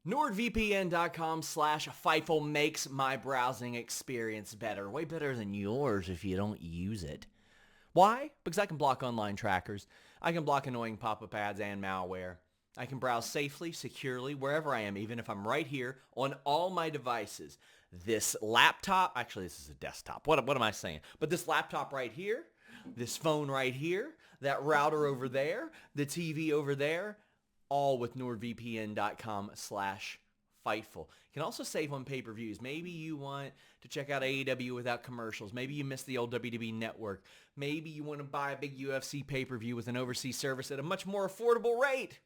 NordVPN.com/Fightful makes my browsing experience better. Way better than yours if you don't use it. Why? Because I can block online trackers. I can block annoying pop-up ads and malware. I can browse safely, securely, wherever I am, even if I'm right here on all my devices. This laptop, actually this is a desktop. What am I saying? But this laptop right here, this phone right here, that router over there, the TV over there, all with NordVPN.com/Fightful. You can also save on pay-per-views. Maybe you want to check out AEW without commercials. Maybe you miss the old WWE network. Maybe you want to buy a big UFC pay-per-view with an overseas service at a much more affordable rate.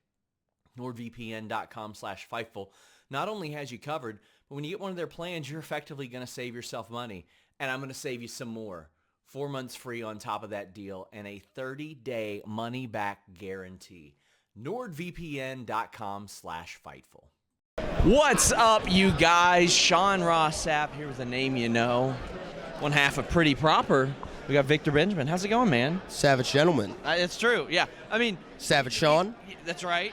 NordVPN.com/Fightful not only has you covered, but when you get one of their plans, you're effectively going to save yourself money. And I'm going to save you some more. 4 months free on top of that deal and a 30-day money-back guarantee. NordVPN.com/Fightful. What's up, you guys? Sean Ross Sapp here with a name you know. One half of Pretty Proper. We got Victor Benjamin. How's it going, man? Savage Gentleman. It's true, yeah. I mean... Savage Sean? That's right.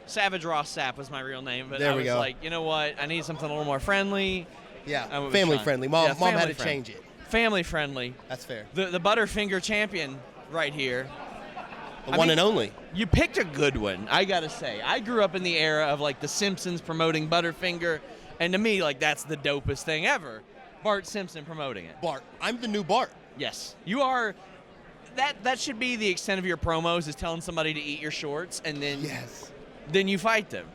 Savage Ross Sapp was my real name. But there we go. I was like, you know what? I need something a little more friendly. Yeah, family friendly. Mom had to change it. Family friendly. That's fair. The Butterfinger champion right here. The one and only. You picked a good one, I gotta say. I grew up in the era of like The Simpsons promoting Butterfinger, and to me, like that's the dopest thing ever. Bart Simpson promoting it. Bart. I'm the new Bart. Yes. You are. That should be the extent of your promos, is telling somebody to eat your shorts, and then then you fight them.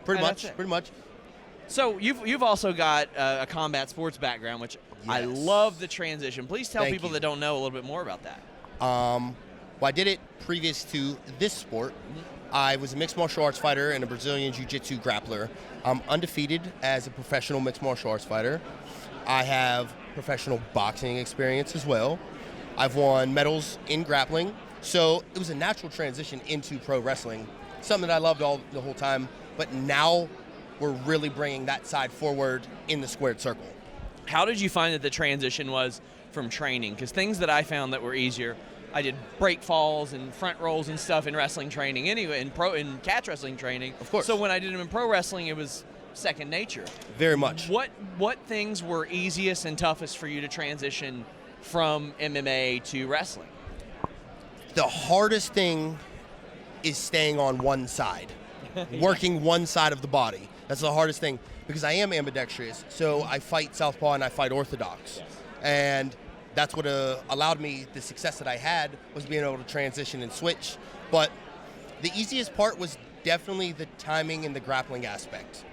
Pretty much. So you've also got a combat sports background, which I love the transition. Please tell people that don't know a little bit more about that. Well, I did it previous to this sport. I was a mixed martial arts fighter and a Brazilian jiu-jitsu grappler. I'm undefeated as a professional mixed martial arts fighter. I have professional boxing experience as well. I've won medals in grappling. So it was a natural transition into pro wrestling, something that I loved the whole time. But now we're really bringing that side forward in the squared circle. How did you find that the transition was from training? Because things that I found that were easier, I did break falls and front rolls and stuff in wrestling training anyway, in catch wrestling training. Of course. So when I did them in pro wrestling, it was second nature. Very much. What things were easiest and toughest for you to transition from MMA to wrestling? The hardest thing is staying on one side, working one side of the body. That's the hardest thing because I am ambidextrous. So I fight southpaw and I fight orthodox. And that's what allowed me the success that I had, was being able to transition and switch. But the easiest part was definitely the timing and the grappling aspect.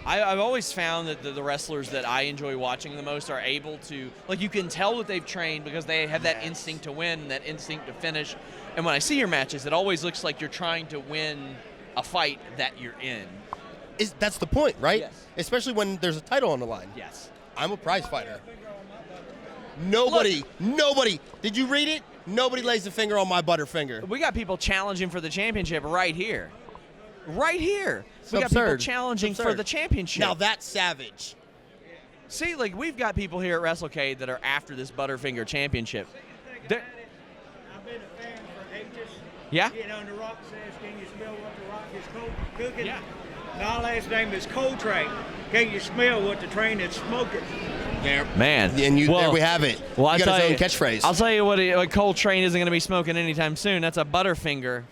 I've always found that the wrestlers that I enjoy watching the most are able to, like, you can tell that they've trained because they have that instinct to win and that instinct to finish. And when I see your matches, it always looks like you're trying to win a fight that you're in. That's the point, right? Yes. Especially when there's a title on the line. Yes. I'm a prize fighter. Nobody, did you read it? Nobody lays a finger on my Butterfinger. We got people challenging for the championship right here. Right here. We got absurd. people challenging for the championship. Now that's savage. See, like, we've got people here at WrestleCade that are after this Butterfinger championship. I've been a fan for ages. Yeah? You know, and The Rock says, can you smell what The Rock is cooking? Yeah. My last name is Coltrane. Can you smell what the train is smoking? There, man. And there we have it. Well, you got his own catchphrase. I'll tell you what Coltrane isn't going to be smoking anytime soon. That's a Butterfinger.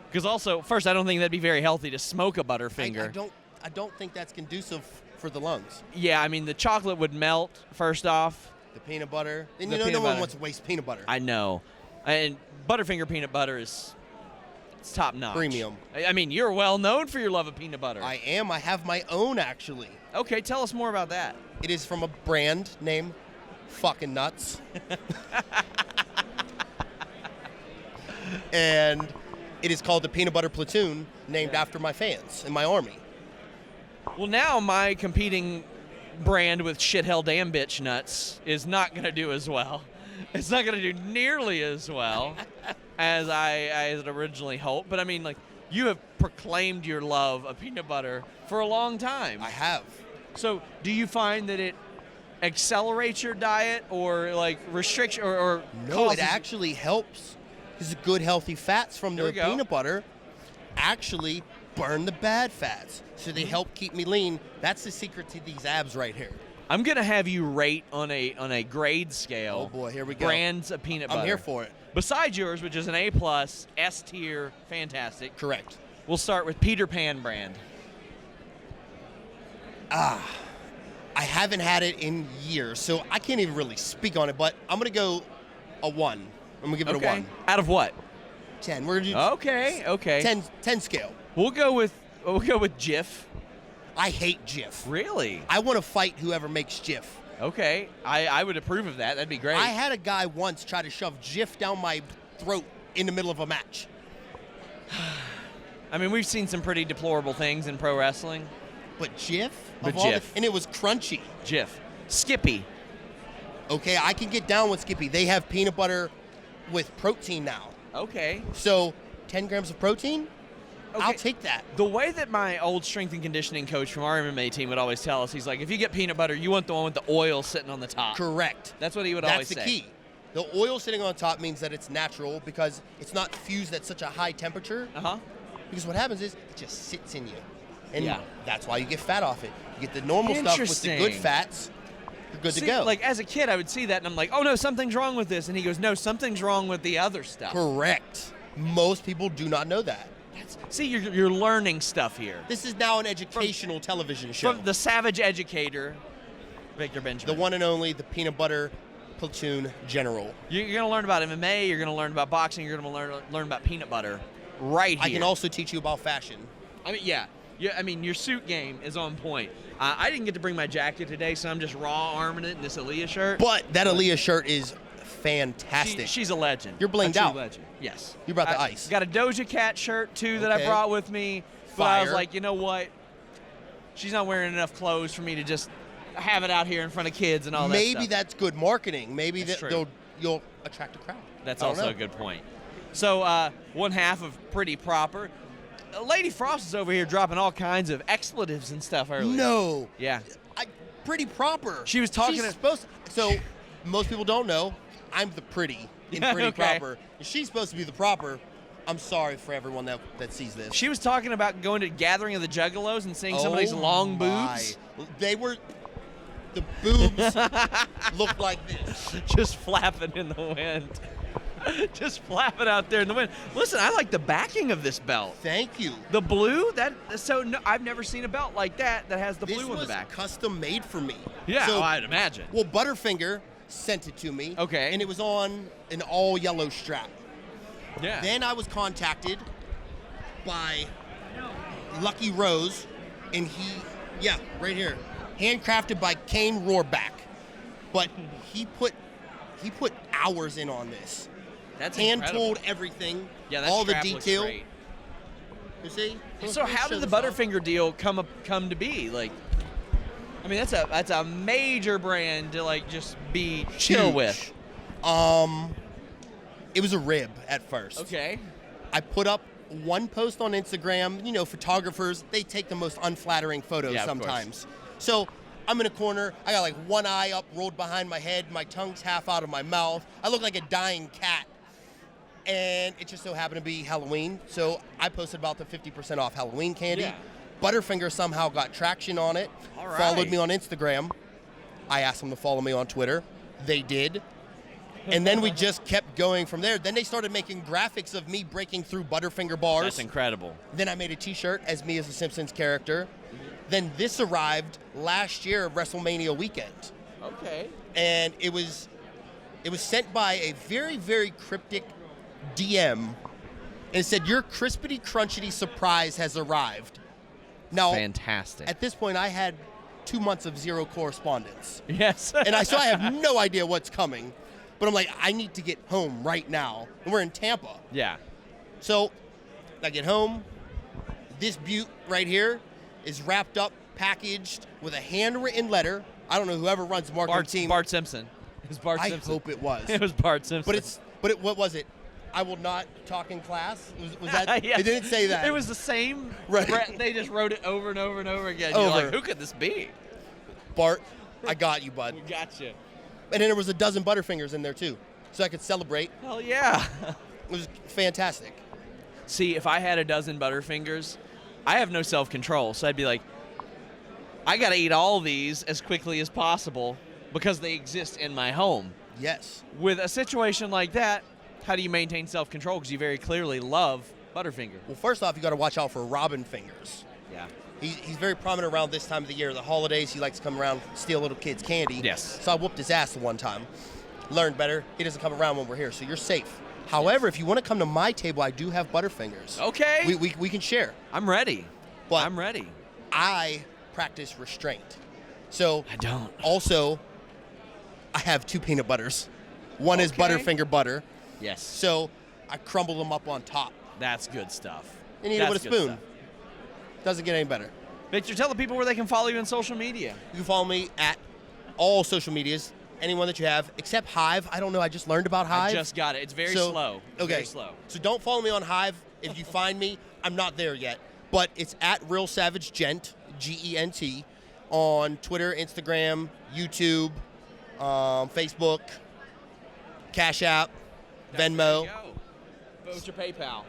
Because also, first, I don't think that'd be very healthy to smoke a Butterfinger. I don't think that's conducive for the lungs. Yeah, I mean, the chocolate would melt, first off. The peanut butter. And no one wants to waste peanut butter. I know. And Butterfinger peanut butter is top notch. Premium. I mean, you're well known for your love of peanut butter. I am. I have my own, actually. Okay, tell us more about that. It is from a brand named Fucking Nuts. And it is called the Peanut Butter Platoon, named after my fans in my army. Well, now my competing brand with Shithell Damn Bitch Nuts is not going to do as well. It's not going to do nearly as well as I had originally hoped. But, I mean, like, you have proclaimed your love of peanut butter for a long time. I have. So do you find that it accelerates your diet or, like, restricts or No, it actually helps. Because good, healthy fats from the peanut butter actually burn the bad fats. So they help keep me lean. That's the secret to these abs right here. I'm going to have you rate on a grade scale. Oh, boy, here we go. Brands of peanut butter. I'm here for it. Besides yours, which is an A+, S tier, fantastic. Correct. We'll start with Peter Pan brand. I haven't had it in years, so I can't even really speak on it, but I'm going to go a 1. I'm going to give it a 1. Out of what? 10. We're going to do Okay. 10 scale. We'll go with Jif. I hate Jif. Really? I want to fight whoever makes Jif. Okay. I would approve of that. That'd be great. I had a guy once try to shove Jif down my throat in the middle of a match. I mean, we've seen some pretty deplorable things in pro wrestling. But Jif? And it was crunchy. Jif. Skippy. Okay, I can get down with Skippy. They have peanut butter with protein now. Okay. So 10 grams of protein? Okay. I'll take that. The way that my old strength and conditioning coach from our MMA team would always tell us, he's like, if you get peanut butter, you want the one with the oil sitting on the top. Correct. That's what he would always say. That's the key. The oil sitting on top means that it's natural because it's not fused at such a high temperature. Uh-huh. Because what happens is it just sits in you. And Yeah. that's why you get fat off it. You get the normal stuff with the good fats. You're good to go. Like, as a kid, I would see that, and I'm like, oh, no, something's wrong with this. And he goes, no, something's wrong with the other stuff. Correct. Most people do not know that. See, you're learning stuff here. This is now an educational television show. From the savage educator, Victor Benjamin. The one and only, the peanut butter platoon general. You're going to learn about MMA, you're going to learn about boxing, you're going to learn about peanut butter right here. I can also teach you about fashion. I mean, yeah. I mean, your suit game is on point. I didn't get to bring my jacket today, so I'm just raw arming it in this Aaliyah shirt. But that Aaliyah shirt is fantastic. She's a legend. You're blinged out. Legend. Yes. You brought the ice. Got a Doja Cat shirt, too, that I brought with me. But I was like, you know what? She's not wearing enough clothes for me to just have it out here in front of kids and all that stuff. Maybe that's good marketing. Maybe you'll attract a crowd. That's also a good point. So one half of Pretty Proper. Lady Frost is over here dropping all kinds of expletives and stuff earlier. No. Yeah. Pretty Proper. She was talking. So most people don't know, I'm the pretty in Pretty Proper. She's supposed to be the proper. I'm sorry for everyone that sees this. She was talking about going to Gathering of the Juggalos and seeing somebody's long boobs. The boobs looked like this. Just flapping in the wind. Just flapping out there in the wind. Listen, I like the backing of this belt. Thank you. The blue, I've never seen a belt like that has the blue on the back. This was custom made for me. Yeah, so, I'd imagine. Well, Butterfinger sent it to me. Okay. And it was on an all yellow strap. Yeah. Then I was contacted by Lucky Rose, and right here, handcrafted by Kane Rohrback. But he put hours in on this. That's hand incredible. tooled everything. Yeah, that all the strap detail. Looks great. You see? So how did the Butterfinger deal come to be? Like, I mean, that's a major brand to just be chill with. It was a rib at first. Okay. I put up one post on Instagram. You know, photographers, they take the most unflattering photos sometimes. So I'm in a corner. I got one eye up, rolled behind my head. My tongue's half out of my mouth. I look like a dying cat. And it just so happened to be Halloween. So I posted about the 50% off Halloween candy. Yeah. Butterfinger somehow got traction on it. All right. Followed me on Instagram. I asked them to follow me on Twitter. They did. And then we just kept going from there. Then they started making graphics of me breaking through Butterfinger bars. That's incredible. Then I made a T-shirt as me as a Simpsons character. Then this arrived last year of WrestleMania weekend. Okay. And it was sent by a very, very cryptic DM. And it said, your crispity crunchity surprise has arrived. Now, fantastic. At this point, I had 2 months of zero correspondence. Yes. And I have no idea what's coming. But I'm like, I need to get home right now. And we're in Tampa. Yeah. So I get home. This beaut right here is wrapped up, packaged with a handwritten letter. I don't know whoever runs the marketing team. Bart Simpson. It was Bart Simpson. I hope it was. It was Bart Simpson. What was it? I will not talk in class. Was that? Yes. It didn't say that. It was the same. Right. They just wrote it over and over and over again. Over. You're like, who could this be? Bart, I got you, bud. We got you. And then there was a dozen Butterfingers in there too, so I could celebrate. Hell yeah. It was fantastic. See, if I had a dozen Butterfingers, I have no self-control, so I'd be like, I got to eat all these as quickly as possible because they exist in my home. Yes. With a situation like that, how do you maintain self-control? Because you very clearly love Butterfinger. Well, first off, you got to watch out for Robin Fingers. Yeah. He's very prominent around this time of the year. The holidays, he likes to come around, steal little kids' candy. Yes. So I whooped his ass the one time. Learned better. He doesn't come around when we're here, so you're safe. However, if you want to come to my table, I do have Butterfingers. Okay. We can share. I'm ready. But I'm ready. I practice restraint. So I don't. Also, I have 2 peanut butters. One is Butterfinger butter. Yes. So I crumble them up on top. That's good stuff. And eat it with a spoon. Doesn't get any better. Victor, tell the people where they can follow you on social media. You can follow me at all social medias, anyone that you have, except Hive. I don't know. I just learned about Hive. I just got it. It's very slow. It's very slow. So don't follow me on Hive. If you find me, I'm not there yet. But it's at Real Savage Gent, Gent, on Twitter, Instagram, YouTube, Facebook, Cash App, Venmo. There you go. Vote your PayPal.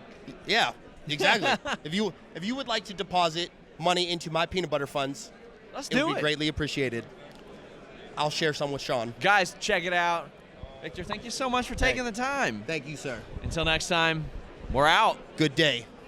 Yeah, exactly. If you would like to deposit money into my peanut butter funds, Let's it do would it. be greatly appreciated. I'll share some with Sean. Guys, check it out. Victor, thank you so much for taking the time. Thank you, sir. Until next time, we're out. Good day.